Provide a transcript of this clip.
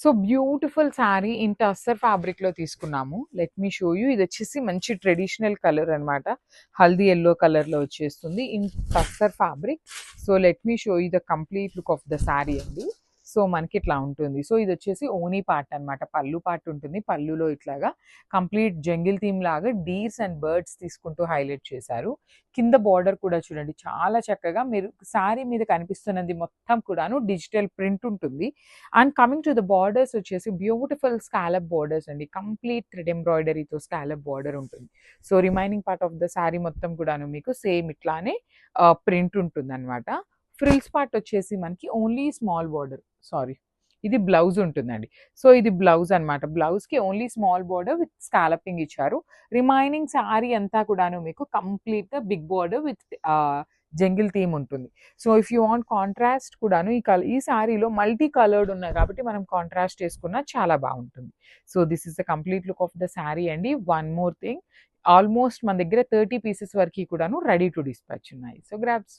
So beautiful sari in tussar fabric లో తీసుకున్నాము. Let me show you. ఇది వచ్చేసి మంచి ట్రెడిషనల్ కలర్ అన్నమాట. హల్దీ ఎల్లో కలర్ లో వచ్చేస్తుంది in tussar fabric. So let me show you the complete look of the sari అండి. సో మనకి ఇట్లా ఉంటుంది. సో ఇది వచ్చేసి ఓనీ పార్ట్ అన్నమాట. పళ్ళు పార్ట్ ఉంటుంది. పళ్ళులో ఇట్లాగా కంప్లీట్ జంగిల్ థీమ్ లాగా డీర్స్ అండ్ బర్డ్స్ తీసుకుంటూ హైలైట్ చేశారు. కింద బార్డర్ కూడా చూడండి చాలా చక్కగా మీరు శారీ మీద కనిపిస్తున్నది మొత్తం కూడాను డిజిటల్ ప్రింట్ ఉంటుంది. And coming to the borders వచ్చేసి బ్యూటిఫుల్ స్కాలప్ బార్డర్స్ అండి. కంప్లీట్ థ్రెడ్ ఎంబ్రాయిడరీతో స్కాలప్ బార్డర్ ఉంటుంది. So remaining part of the sari మొత్తం కూడాను మీకు సేమ్ ఇట్లానే ప్రింట్ ఉంటుంది అనమాట. ఫ్రిల్స్ పార్ట్ వచ్చేసి మనకి ఓన్లీ స్మాల్ బార్డర్, సారీ ఇది బ్లౌజ్ ఉంటుందండి. సో ఇది బ్లౌజ్ అనమాట. బ్లౌజ్కి only small border with scalloping ఇచ్చారు. రిమైనింగ్ శారీ అంతా కూడాను మీకు కంప్లీట్గా big border with jungle theme ఉంటుంది. So if you want contrast కూడాను ఈ శారీలో మల్టీ కలర్డ్ ఉన్నాయి కాబట్టి మనం కాంట్రాస్ట్ చేసుకున్నా చాలా బాగుంటుంది. So this is the complete look of the sari అండి. వన్ మోర్ థింగ్, ఆల్మోస్ట్ మన దగ్గర 30 పీసెస్ వరకు కూడాను రెడీ టు డిస్పాచ్ ఉన్నాయి. So grabs.